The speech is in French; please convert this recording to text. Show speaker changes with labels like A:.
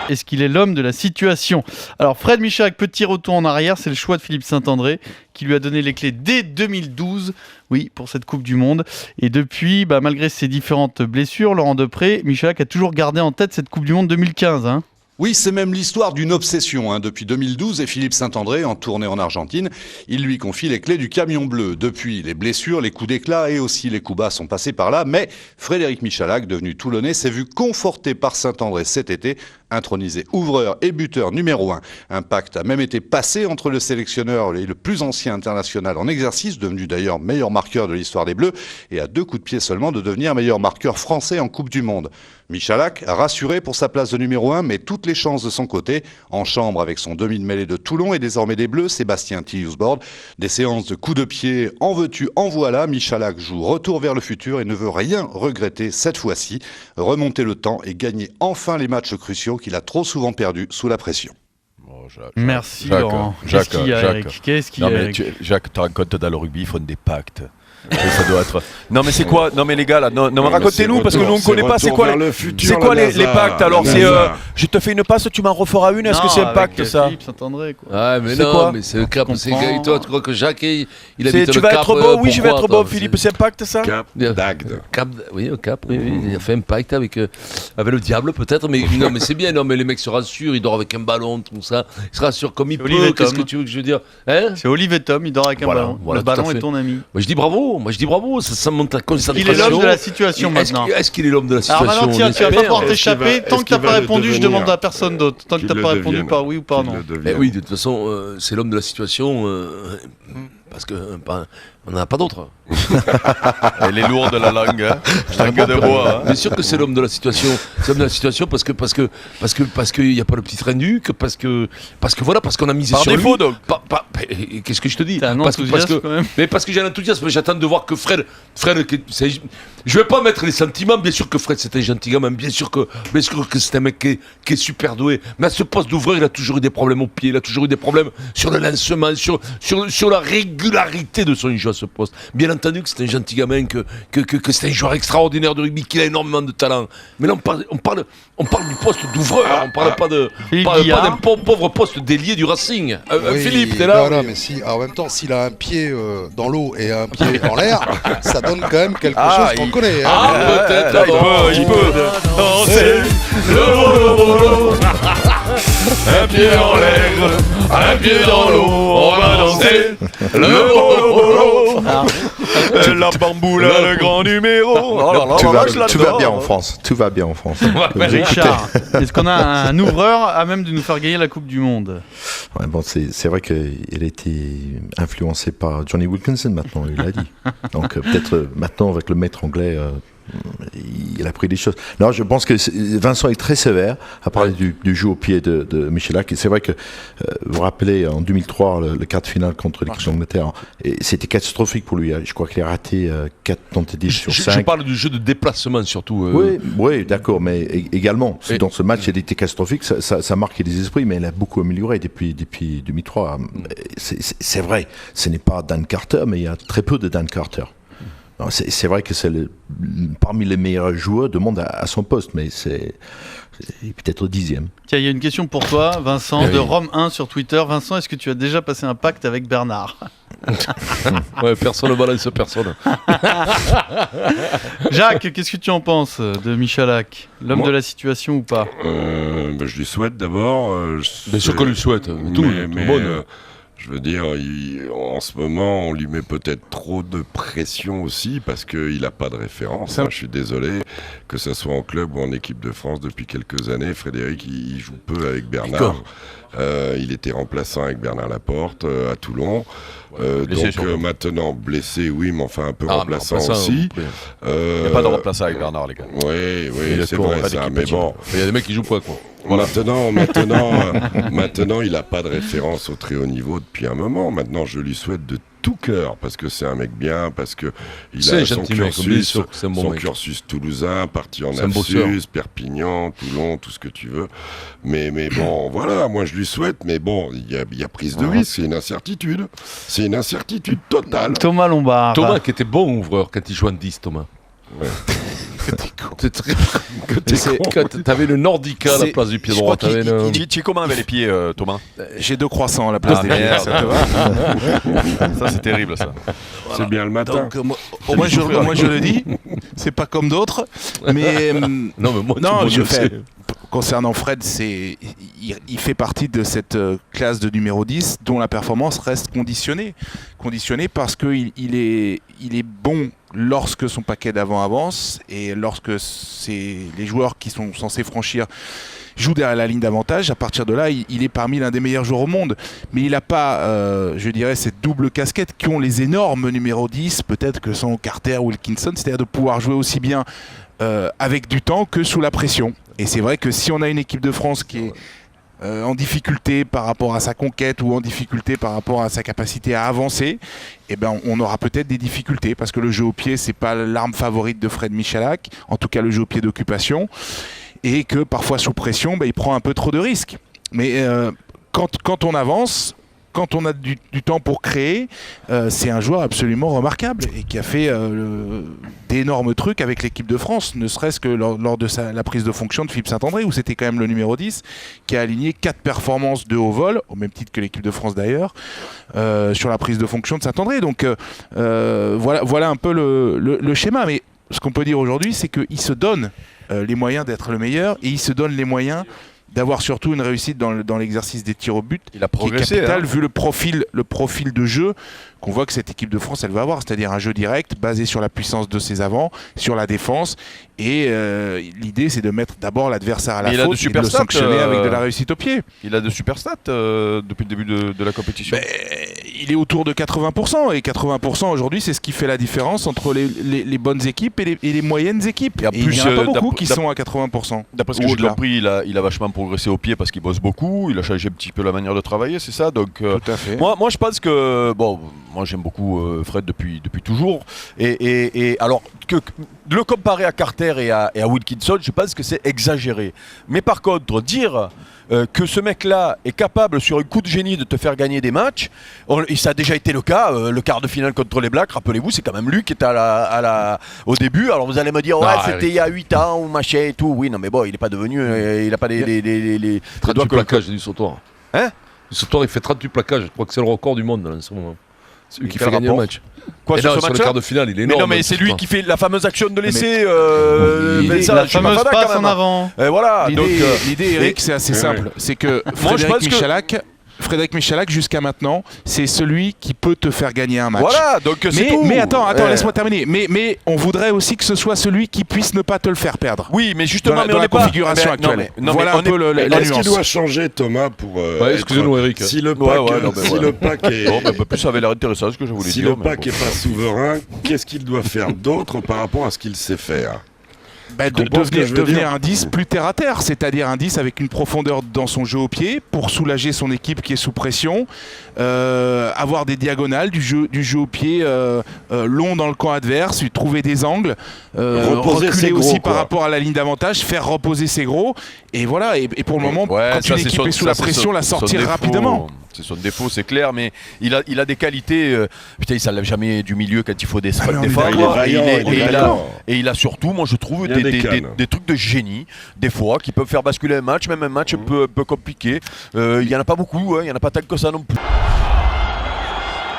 A: Est-ce qu'il est l'homme de la situation ? Alors Fred Michalak, petit retour en arrière, c'est le choix de Philippe Saint-André qui lui a donné les clés dès 2012, oui, pour cette Coupe du Monde. Et depuis, malgré ses différentes blessures, Laurent Depré, Michalak a toujours gardé en tête cette Coupe du Monde 2015.
B: Oui, c'est même l'histoire d'une obsession. Depuis 2012, et Philippe Saint-André, en tournée en Argentine, il lui confie les clés du camion bleu. Depuis, les blessures, les coups d'éclat et aussi les coups bas sont passés par là. Mais Frédéric Michalak, devenu Toulonnais, s'est vu conforté par Saint-André cet été, intronisé ouvreur et buteur numéro 1. Un pacte a même été passé entre le sélectionneur et le plus ancien international en exercice, devenu d'ailleurs meilleur marqueur de l'histoire des Bleus, et à 2 coups de pied seulement de devenir meilleur marqueur français en Coupe du Monde. Michalak a rassuré pour sa place de numéro 1, mais toutes les chances de son côté, en chambre avec son demi de mêlée de Toulon et désormais des Bleus, Sébastien Tilliusbord. Des séances de coups de pied, en veux-tu, en voilà. Michalak joue retour vers le futur et ne veut rien regretter cette fois-ci. Remonter le temps et gagner enfin les matchs cruciaux qu'il a trop souvent perdus sous la pression.
A: Merci Laurent. Qu'est-ce qu'il y a, Eric ?
C: Jacques, tu racontes dans le rugby, ils font des pactes. Ça doit être. Non mais c'est quoi ? Non mais les gars là, racontez-nous parce que nous on ne connaît pas. C'est quoi les pactes ? Alors c'est, je te fais une passe, tu m'en referas une. Est-ce que c'est un pacte ça ?
A: Philippe Saint-André quoi.
D: Ah mais non, mais c'est le cap. C'est toi, tu crois que Jacques il habite
C: tu
D: le
C: vas
D: Cap ?
C: être beau, oui je vais être beau, Philippe. C'est un pacte ça ?
E: Cap d'Agde.
D: Oui, au Cap. Oui, il a fait un pacte avec le diable peut-être, mais non mais c'est bien. Non mais les mecs se rassurent, ils dorment avec un ballon, tout ça. Ils se rassurent comme ils peuvent. Qu'est-ce que tu veux que je veux dire ?
A: C'est Olive et Tom, il dort avec un ballon. Le ballon est ton ami.
D: Moi je dis bravo. Ça monte à concentration.
A: Il est l'homme de la situation maintenant.
D: Est-ce qu'il est l'homme de la situation ?
A: Alors maintenant, tu vas pas pouvoir t'échapper. Tant que tu n'as pas répondu, je demande à personne d'autre. Tant que tu n'as pas répondu par oui ou par non.
D: Oui, de toute façon, c'est l'homme de la situation. Parce qu'on n'en a pas d'autre.
C: Elle est lourde la langue, hein. Langue de bois.
D: Bien sûr que c'est l'homme de la situation. C'est l'homme de la situation parce qu'il n'y a pas le petit train du, parce qu'on a misé
C: par
D: sur
C: défaut,
D: lui.
C: donc.
D: Qu'est-ce que je te dis ?
A: T'as un enthousiasme quand même.
D: Mais parce que j'ai un enthousiasme, j'attends de voir que Fred, je vais pas mettre les sentiments. Bien sûr que Fred c'est un gentil gamin, bien sûr que c'est un mec qui est super doué. Mais à ce poste d'ouvreur, il a toujours eu des problèmes au pied, il a toujours eu des problèmes sur le lancement, sur la régularité de son jeu à ce poste. Bien entendu que c'est un gentil gamin, que c'est un joueur extraordinaire de rugby, qu'il a énormément de talent. Mais là on parle du poste d'ouvreur, on parle pas d'un pauvre poste d'ailier du Racing.
F: Oui,
D: Philippe, t'es là ?
F: Non, mais si, en même temps, s'il a un pied dans l'eau et un pied en l'air, ça donne quand même quelque chose qu'on connaît.
D: Peut-être.
C: Il peut danser le bolo. Un pied en l'air, un pied dans l'eau. On va danser le bolo. La bamboula, le grand numéro.
G: Tout va bien en France. Tout va bien en France.
A: Richard, est-ce qu'on a un ouvreur à même de nous faire gagner la Coupe du Monde ?
G: Ouais, bon, c'est vrai qu'il a été influencé par Johnny Wilkinson maintenant, il l'a dit. Donc peut-être maintenant avec le maître anglais, il a pris des choses. Non, je pense que Vincent est très sévère à parler du jeu au pied de Michalak. Et c'est vrai que vous vous rappelez en 2003 le quart de finale contre l'équipe d'Angleterre, et c'était catastrophique pour lui. Je crois qu'il a raté 4 tentatives sur 5.
D: Je parle du jeu de déplacement surtout.
G: Oui, d'accord, mais également dans ce match, il était catastrophique. Ça marquait les esprits, mais il a beaucoup amélioré depuis 2003. C'est vrai, ce n'est pas Dan Carter, mais il y a très peu de Dan Carter. Non, c'est vrai que c'est parmi les meilleurs joueurs du monde à son poste, mais c'est peut-être 10e.
A: Tiens, il y a une question pour toi, Vincent, de Rome 1 sur Twitter. Vincent, est-ce que tu as déjà passé un pacte avec Bernard ?
D: Ouais, personne ne balance personne.
A: Jacques, qu'est-ce que tu en penses de Michalak ? L'homme de la situation ou pas ?
E: Je lui souhaite d'abord.
D: Bien sûr qu'on lui souhaite.
E: Je veux dire, en ce moment, on lui met peut-être trop de pression aussi parce qu'il n'a pas de référence. Je suis désolé, que ce soit en club ou en équipe de France depuis quelques années. Frédéric, il joue peu avec Bernard. Il était remplaçant avec Bernard Laporte à Toulon. Maintenant blessé, oui, mais enfin un peu remplaçant aussi.
C: Il n'y a pas de remplaçant avec Bernard, les gars.
E: Oui, c'est vrai ça, mais bon.
D: Il y a des mecs qui jouent pas, quoi.
E: Maintenant, il n'a pas de référence au très haut niveau depuis un moment. Maintenant, je lui souhaite de tout cœur, parce que c'est un mec bien, parce que il a son cursus toulousain, parti en Apsus, Perpignan, Toulon, tout ce que tu veux. Mais bon, voilà, moi je lui souhaite, mais bon, il y a prise de risque, c'est une incertitude. C'est une incertitude totale.
A: Thomas Lombard.
D: Thomas qui était bon ouvreur quand il jouait en 10, Thomas.
E: Ouais.
D: T'es très con. T'avais le Nordica à la place du pied droit.
C: Tu es comment avec les pieds, Thomas?
H: J'ai 2 croissants à la place des pieds. Ça te va?
C: Ça, c'est terrible, ça.
E: C'est bien le matin.
H: Donc, moi, je le dis, c'est pas comme d'autres, mais
D: Non, mais moi,
H: non,
D: je sais.
H: concernant Fred, il fait partie de cette classe de numéro 10 dont la performance reste conditionnée parce qu'il est bon lorsque son paquet d'avant avance et lorsque les joueurs qui sont censés franchir joue derrière la ligne d'avantage. À partir de là, il est parmi l'un des meilleurs joueurs au monde. Mais il n'a pas, je dirais, cette double casquette qu'ont les énormes numéros 10, peut-être que sont Carter ou Wilkinson, c'est-à-dire de pouvoir jouer aussi bien avec du temps que sous la pression. Et c'est vrai que si on a une équipe de France qui est en difficulté par rapport à sa conquête ou en difficulté par rapport à sa capacité à avancer, eh ben on aura peut-être des difficultés parce que le jeu au pied, c'est pas l'arme favorite de Fred Michalak, en tout cas le jeu au pied d'occupation. Et que parfois sous pression, il prend un peu trop de risques. Mais quand on avance, quand on a du temps pour créer, c'est un joueur absolument remarquable et qui a fait d'énormes trucs avec l'équipe de France, ne serait-ce que lors de la prise de fonction de Philippe Saint-André, où c'était quand même le numéro 10, qui a aligné 4 performances de haut vol, au même titre que l'équipe de France d'ailleurs, sur la prise de fonction de Saint-André. Donc voilà un peu le schéma. Mais ce qu'on peut dire aujourd'hui, c'est qu'il se donne les moyens d'être le meilleur et il se donne les moyens d'avoir surtout une réussite dans l'exercice des tirs au but.
C: Il a progressé,
H: qui est capital vu le profil de jeu qu'on voit que cette équipe de France elle va avoir, c'est-à-dire un jeu direct basé sur la puissance de ses avants, sur la défense et l'idée c'est de mettre d'abord l'adversaire à la faute et de le sanctionner avec de la réussite au pied.
C: Il a de super stats depuis le début de la compétition.
H: Il est autour de 80% et 80% aujourd'hui c'est ce qui fait la différence entre les bonnes équipes et les moyennes équipes.
C: Et en plus,
H: il n'y en a pas beaucoup qui sont à 80%.
C: D'après ce que j'ai compris, il a vachement progressé au pied parce qu'il bosse beaucoup, il a changé un petit peu la manière de travailler, c'est ça. Donc,
H: tout à fait.
C: Moi je pense que moi j'aime beaucoup Fred depuis toujours et alors que le comparer à Carter et à Wilkinson, je pense que c'est exagéré. Mais par contre, dire que ce mec-là est capable sur un coup de génie de te faire gagner des matchs, et ça a déjà été le cas, le quart de finale contre les Blacks, rappelez-vous, c'est quand même lui qui était au début. Alors vous allez me dire, c'était il y a 8 ans ou machin et tout. Oui, non mais bon, il n'est pas devenu, il n'a pas les
D: 38 plaquages du sautoir. Hein? Le sautoir il fait 38 plaquages, je crois que c'est le record du monde là, en ce moment. C'est lui qui fait gagner le match.
C: Quoi, sur
D: le quart de finale, il est énorme.
C: Mais non, mais c'est lui qui fait la fameuse action de laisser
A: la fameuse passe en avant.
C: Voilà.
H: L'idée, Eric, c'est assez simple. C'est que Frédéric Michalak, jusqu'à maintenant, c'est celui qui peut te faire gagner un match.
C: Voilà, donc c'est tout.
H: Mais attends, laisse-moi terminer. Mais on voudrait aussi que ce soit celui qui puisse ne pas te le faire perdre.
C: Oui, mais justement,
H: dans la configuration actuelle. Voilà un peu la nuance.
E: Est-ce qu'il doit changer, Thomas, pour
D: excusez-nous, Eric.
E: Si le pack est
C: plus ça avait l'air intéressant ce que je voulais dire.
E: Si le pack est pas souverain, qu'est-ce qu'il doit faire d'autre par rapport à ce qu'il sait faire?
H: Devenir un 10 plus terre à terre, c'est-à-dire un 10 avec une profondeur dans son jeu au pied pour soulager son équipe qui est sous pression, avoir des diagonales, du jeu au pied long dans le camp adverse, lui trouver des angles, reculer aussi par rapport à la ligne d'avantage, faire reposer ses gros, et voilà, et pour le moment, quand une équipe est sous la pression, la sortir rapidement.
C: C'est son défaut, c'est clair, mais il a des qualités. Putain, il s'enlève jamais du milieu quand il faut défendre. Et il a surtout, moi je trouve, des trucs de génie, des fois, qui peuvent faire basculer un match, même un match un peu compliqué. Il n'y en a pas beaucoup, il n'y en a pas tant que ça non plus.